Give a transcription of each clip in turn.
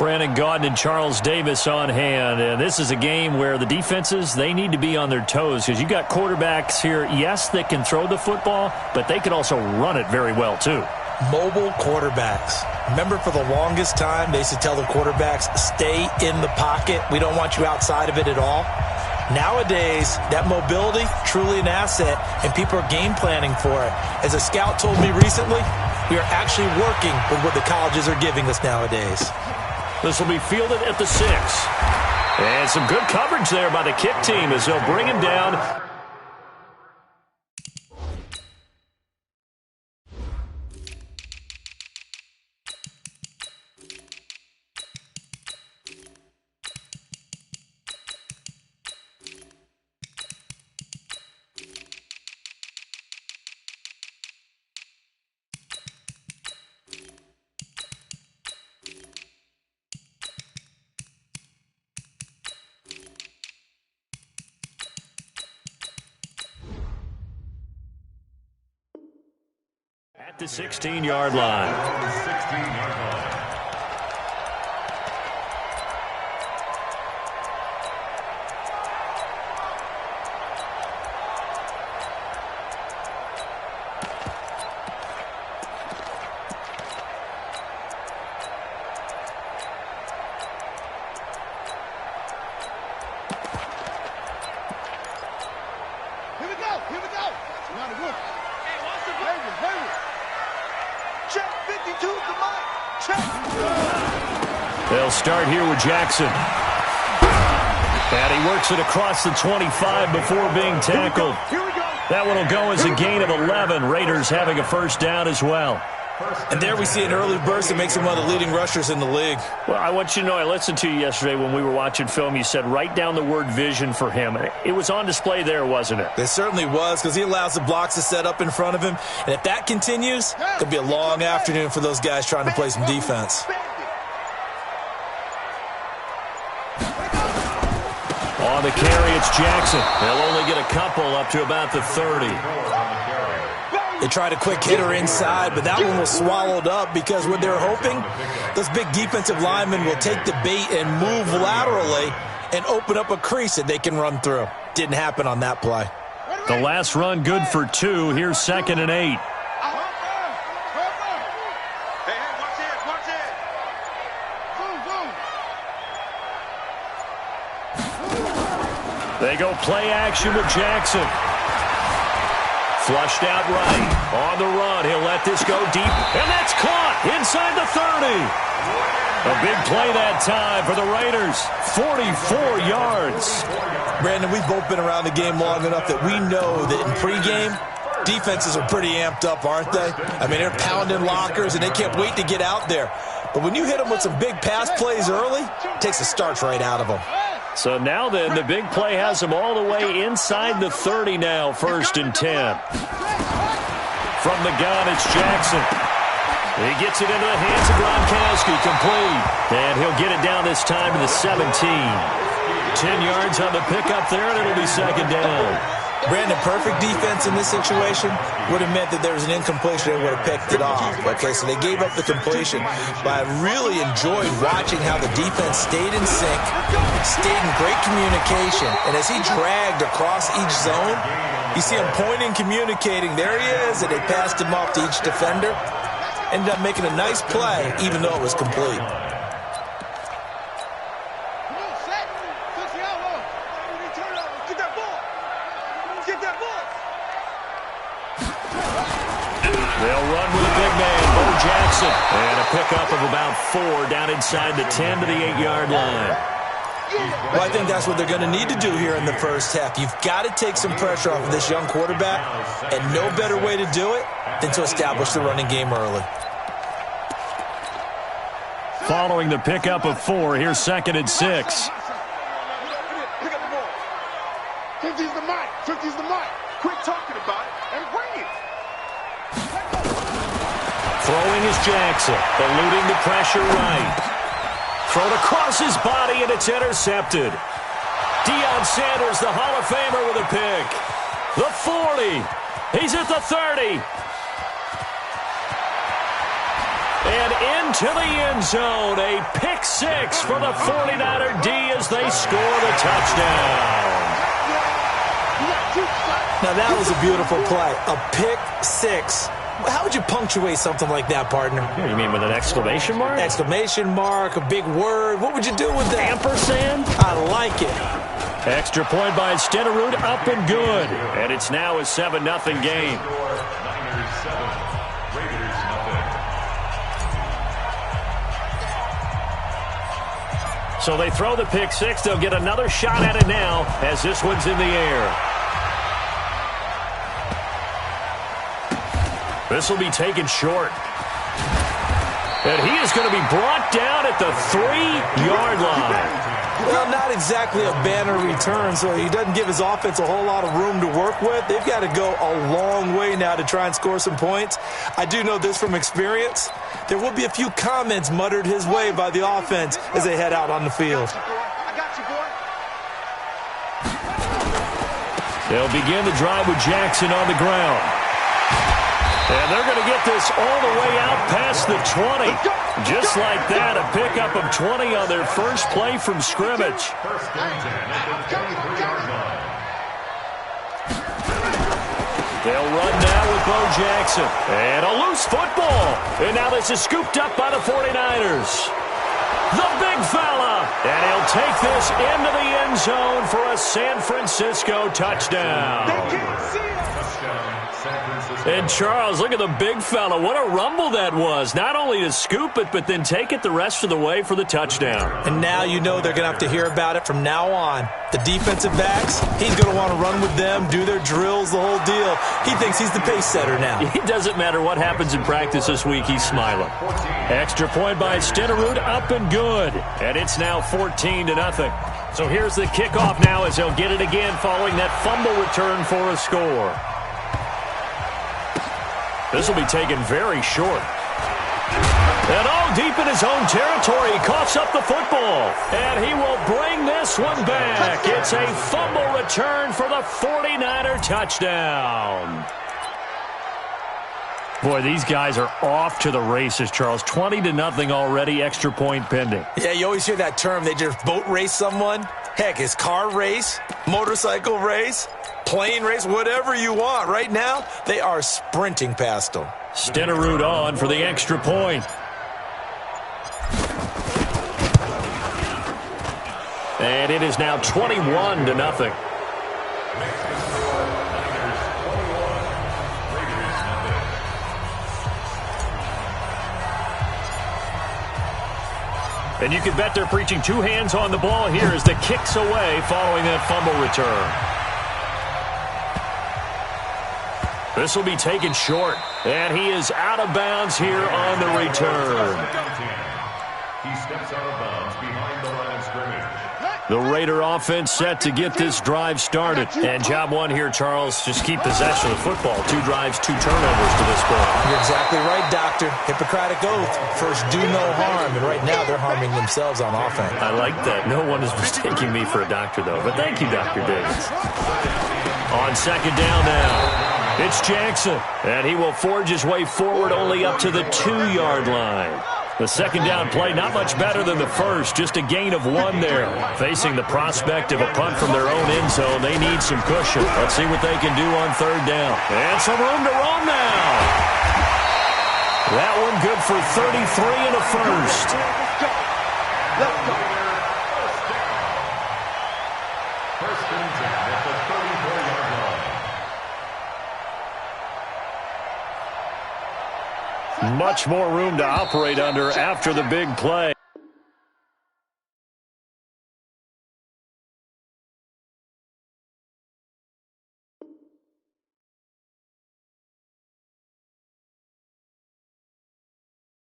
Brandon Gaudin and Charles Davis on hand. And this is a game where the defenses, they need to be on their toes because you got quarterbacks here, yes, that can throw the football, but they can also run it very well too. Mobile quarterbacks. Remember, for the longest time, they used to tell the quarterbacks, stay in the pocket. We don't want you outside of it at all. Nowadays, that mobility, truly an asset, and people are game planning for it. As a scout told me recently, we are actually working with what the colleges are giving us nowadays. This will be fielded at the 6. And some good coverage there by the kick team as they'll bring him down. At the 16-yard line. They'll start here with Jackson. And he works it across the 25 before being tackled. That one will go as a gain of 11. Raiders having a first down as well. And there we see an early burst that makes him one of the leading rushers in the league. Well, I want you to know, I listened to you yesterday when we were watching film. You said write down the word vision for him. It was on display there, wasn't it? It certainly was, because he allows the blocks to set up in front of him. And if that continues, it'll be a long afternoon for those guys trying to play some defense. On the carry, it's Jackson. They'll only get a couple up to about the 30. They tried a quick hitter inside, but that one was swallowed up because what they're hoping, those big defensive linemen will take the bait and move laterally and open up a crease that they can run through. Didn't happen on that play. The last run good for 2. Here's 2nd and 8. They go play action with Jackson. Flushed out right. On the run. He'll let this go deep. And that's caught inside the 30. A big play that time for the Raiders. 44 yards. Brandon, we've both been around the game long enough that we know that in pregame, defenses are pretty amped up, aren't they? I mean, they're pounding lockers, and they can't wait to get out there. But when you hit them with some big pass plays early, it takes the starch right out of them. So now then, the big play has him all the way inside the 30 now, 1st and 10. From the gun, it's Jackson. He gets it into the hands of Gronkowski, complete. And he'll get it down this time to the 17. 10 yards on the pickup there, and it'll be 2nd down. Brandon, perfect defense in this situation would have meant that there was an incompletion. They would have picked it off. Okay, so they gave up the completion. But I really enjoyed watching how the defense stayed in sync, stayed in great communication. And as he dragged across each zone, you see him pointing, communicating. There he is, and they passed him off to each defender. Ended up making a nice play, even though it was complete. They'll run with a big man, Bo Jackson. And a pickup of about 4 down inside the 10 to the 8-yard line. Well, I think that's what they're going to need to do here in the first half. You've got to take some pressure off of this young quarterback, and no better way to do it than to establish the running game early. Following the pickup of 4, here's 2nd and 6. Pick up the ball. 50's the mic. 50's the mic. Quit talking about it and bring it. Throwing is Jackson, eluding the pressure right. Thrown across his body, and it's intercepted. Deion Sanders, the Hall of Famer, with a pick. The 40. He's at the 30. And into the end zone. A pick six for the 49er D as they score the touchdown. Now, that was a beautiful play. A pick six. How would you punctuate something like that, partner? You mean with an exclamation mark? Exclamation mark, a big word. What would you do with that? Ampersand? I like it. Extra point by Stenerud, up and good. And it's now a 7-0 game. So they throw the pick six. They'll get another shot at it now as this one's in the air. This will be taken short. And he is going to be brought down at the 3-yard line. Well, not exactly a banner return, so he doesn't give his offense a whole lot of room to work with. They've got to go a long way now to try and score some points. I do know this from experience. There will be a few comments muttered his way by the offense as they head out on the field. I got you, boy. They'll begin the drive with Jackson on the ground. And they're going to get this all the way out past the 20. Just like that, a pickup of 20 on their first play from scrimmage. They'll run now with Bo Jackson. And a loose football. And now this is scooped up by the 49ers. The big fella. And he'll take this into the end zone for a San Francisco touchdown. They can't see it. And Charles, look at the big fella. What a rumble that was. Not only to scoop it, but then take it the rest of the way for the touchdown. And now you know they're going to have to hear about it from now on. The defensive backs, he's going to want to run with them, do their drills, the whole deal. He thinks he's the pace setter now. It doesn't matter what happens in practice this week, he's smiling. Extra point by Stenerud, up and good. And it's now 14-0. So here's the kickoff now as they'll get it again following that fumble return for a score. This will be taken very short. And all deep in his own territory, he coughs up the football. And he will bring this one back. It's a fumble return for the 49er touchdown. Boy, these guys are off to the races, Charles. 20-0 already, extra point pending. Yeah, you always hear that term. They just boat race someone. Heck, it's car race, motorcycle race, plane race, whatever you want. Right now, they are sprinting past them. Stenerud on for the extra point. And it is now 21-0. And you can bet they're preaching two hands on the ball here as the kick's away following that fumble return. This will be taken short. And he is out of bounds here on the return. He steps out of bounds behind the line of scrimmage. The Raider offense set to get this drive started. And job one here, Charles, just keep possession of the football. 2 drives, 2 turnovers to this point. You're exactly right, Doctor. Hippocratic oath. First, do no harm. And right now, they're harming themselves on offense. I like that. No one is mistaking me for a doctor, though. But thank you, Dr. Davis. On second down now, it's Jackson. And he will forge his way forward only up to the 2-yard line. The second down play, not much better than the first, just a gain of 1 there. Facing the prospect of a punt from their own end zone, they need some cushion. Let's see what they can do on third down. And some room to roam now. That one good for 33 and a first. Let's go. First and 10 at the 34-yard line. Much more room to operate under after the big play.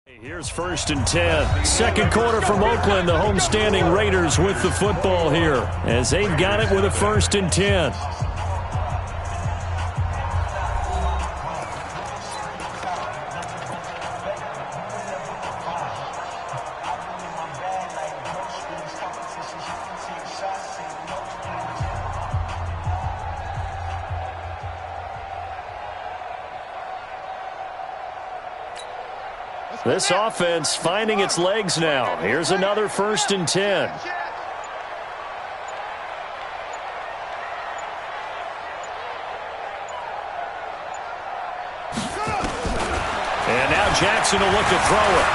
Here's first and 10. Second quarter from Oakland. The homestanding Raiders with the football here as they've got it with a first and 10. This offense finding its legs now. Here's another 1st and 10. And now Jackson will look to throw it.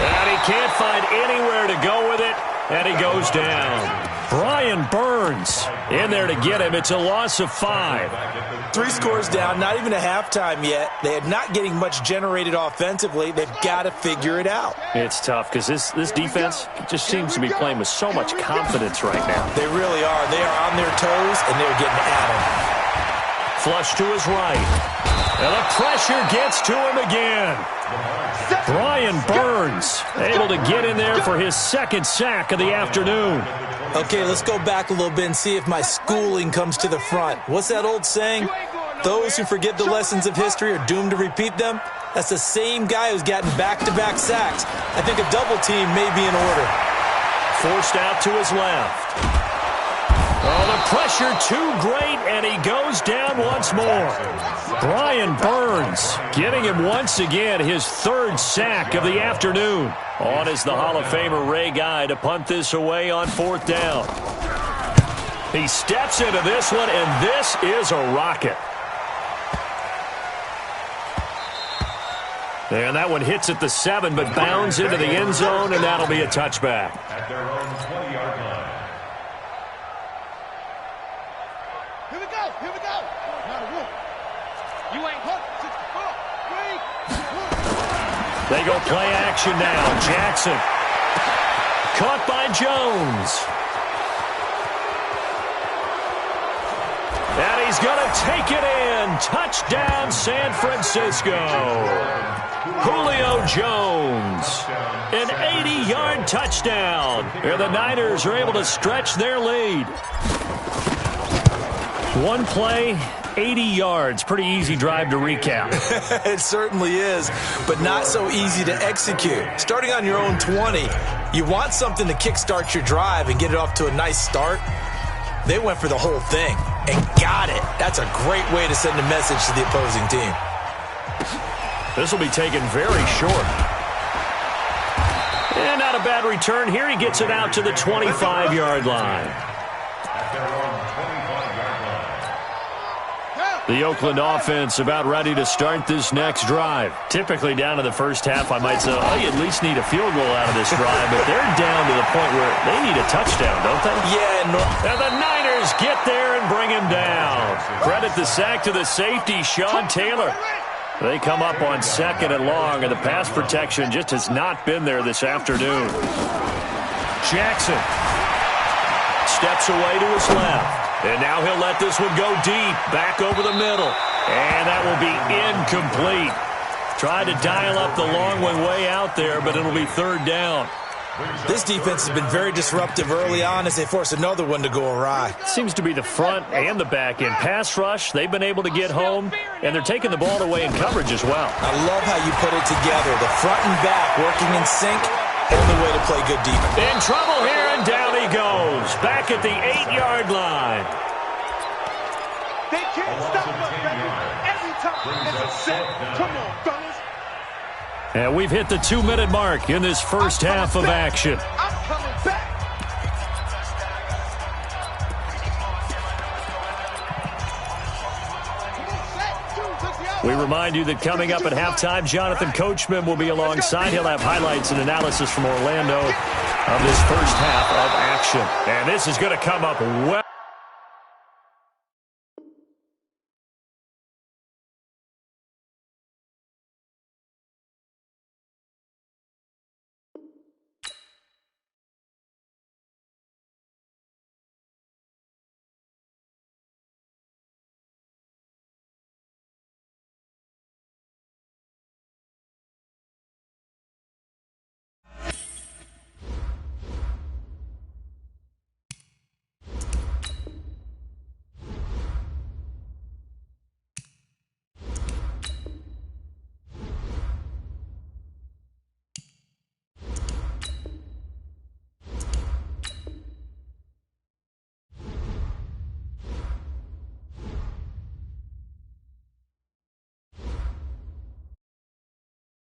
And he can't find anywhere to go with it, and he goes down. Brian Burns in there to get him. It's a loss of 5. 3 scores down, not even a halftime yet. They are not getting much generated offensively. They've got to figure it out. It's tough because this defense just seems to be playing with so much confidence right now. They really are. They are on their toes, and they're getting at him. Flush to his right. And the pressure gets to him again. Brian Burns able to get in there for his 2nd sack of the afternoon. Okay, let's go back a little bit and see if my schooling comes to the front. What's that old saying? Those who forget the lessons of history are doomed to repeat them. That's the same guy who's gotten back-to-back sacks. I think a double team may be in order. Forced out to his left. Oh, the pressure too great, and he goes down once more. Brian Burns getting him once again his 3rd sack of the afternoon. On is the Hall of Famer Ray Guy to punt this away on 4th down. He steps into this one, and this is a rocket. And that one hits at the 7, but bounds into the end zone, and that'll be a touchback. At their own 20-yard line. Here we go. Here we go. Now, look. You ain't hurt. They go play action now. Jackson. Caught by Jones. And he's going to take it in. Touchdown, San Francisco. Julio Jones. An 80-yard touchdown. And the Niners are able to stretch their lead. One play, 80 yards. Pretty easy drive to recap. It certainly is, but not so easy to execute. Starting on your own 20, you want something to kickstart your drive and get it off to a nice start. They went for the whole thing and got it. That's a great way to send a message to the opposing team. This will be taken very short. And not a bad return here. He gets it out to the 25-yard line. At their own 25-yard line. The Oakland offense about ready to start this next drive. Typically down to the first half, I might say, oh, you at least need a field goal out of this drive, but they're down to the point where they need a touchdown, don't they? Yeah. And the Niners get there and bring him down. Credit the sack to the safety, Sean Taylor. They come up on 2nd and long, and the pass protection just has not been there this afternoon. Jackson steps away to his left. And now he'll let this one go deep, back over the middle. And that will be incomplete. Tried to dial up the long one way out there, but it'll be 3rd down. This defense has been very disruptive early on as they force another one to go awry. Seems to be the front and the back end. Pass rush, they've been able to get home, and they're taking the ball away in coverage as well. I love how you put it together. The front and back working in sync. Only way to play good defense. In trouble here, and down he goes. Back at the 8-yard line. They can't stop us, baby. Every time it's a set. Come on, fellas. And we've hit the 2-minute mark in this first half of action. I'm coming back. We remind you that coming up at halftime, Jonathan Coachman will be alongside. He'll have highlights and analysis from Orlando of this first half of action. And this is going to come up well.